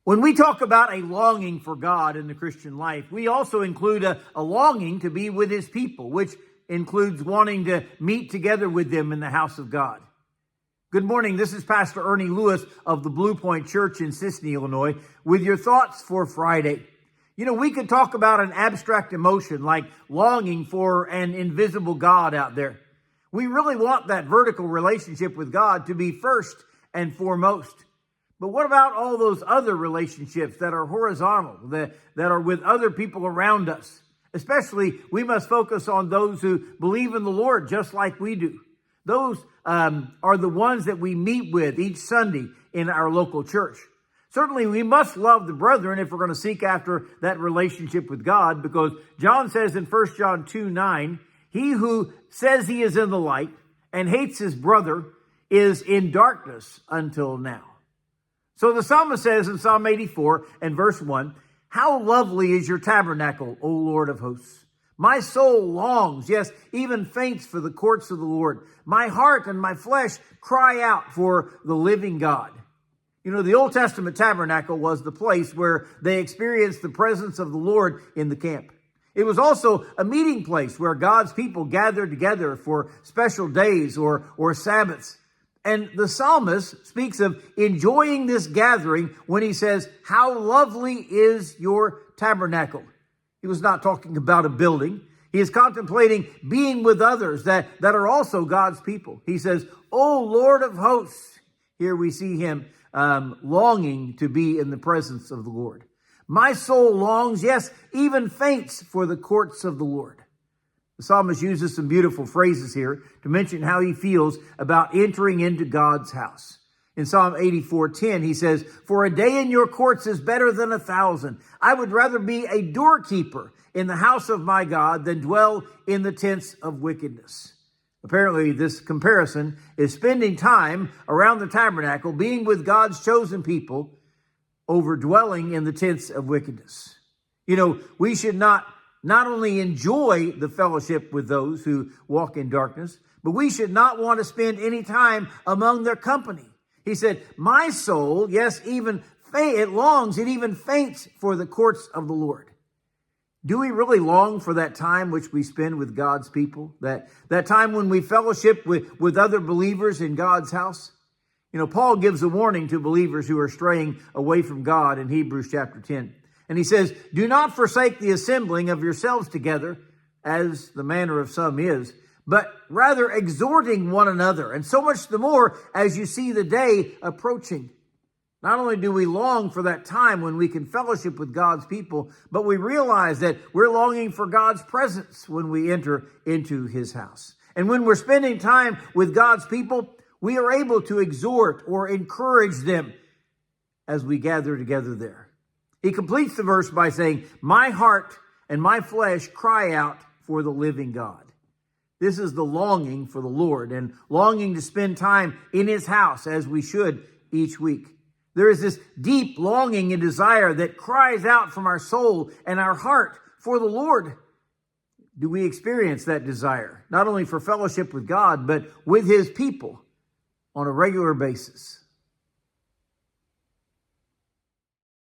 When we talk about a longing for God in the Christian life, we also include a longing to be with his people, which includes wanting to meet together with them in the house of God. Good morning. This is Pastor Ernie Lewis of the Blue Point Church in Sisney, Illinois, with your thoughts for Friday. You know, we could talk about an abstract emotion like longing for an invisible God out there. We really want that vertical relationship with God to be first and foremost. But what about all those other relationships that are horizontal, that are with other people around us? Especially, we must focus on those who believe in the Lord just like we do. Those are the ones that we meet with each Sunday in our local church. Certainly, we must love the brethren if we're going to seek after that relationship with God, because John says in 1 John 2:9, he who says he is in the light and hates his brother is in darkness until now. So the psalmist says in Psalm 84 and verse 1, how lovely is your tabernacle, O Lord of hosts. My soul longs, yes, even faints for the courts of the Lord. My heart and my flesh cry out for the living God. You know, the Old Testament tabernacle was the place where they experienced the presence of the Lord in the camp. It was also a meeting place where God's people gathered together for special days or Sabbaths. And the psalmist speaks of enjoying this gathering when he says, how lovely is your tabernacle. He was not talking about a building. He is contemplating being with others that are also God's people. He says, O Lord of hosts. Here we see him longing to be in the presence of the Lord. My soul longs, yes, even faints for the courts of the Lord. The psalmist uses some beautiful phrases here to mention how he feels about entering into God's house. In Psalm 84:10, he says, for a day in your courts is better than 1,000. I would rather be a doorkeeper in the house of my God than dwell in the tents of wickedness. Apparently, this comparison is spending time around the tabernacle, being with God's chosen people, over dwelling in the tents of wickedness. You know, we should not only enjoy the fellowship with those who walk in darkness, but we should not want to spend any time among their company. He said, my soul, yes, it longs, it even faints for the courts of the Lord. Do we really long for that time which we spend with God's people? That time when we fellowship with other believers in God's house? You know, Paul gives a warning to believers who are straying away from God in Hebrews chapter 10. And he says, do not forsake the assembling of yourselves together, as the manner of some is, but rather exhorting one another, and so much the more as you see the day approaching. Not only do we long for that time when we can fellowship with God's people, but we realize that we're longing for God's presence when we enter into his house. And when we're spending time with God's people, we are able to exhort or encourage them as we gather together there. He completes the verse by saying, my heart and my flesh cry out for the living God. This is the longing for the Lord and longing to spend time in his house as we should each week. There is this deep longing and desire that cries out from our soul and our heart for the Lord. Do we experience that desire, not only for fellowship with God, but with his people on a regular basis?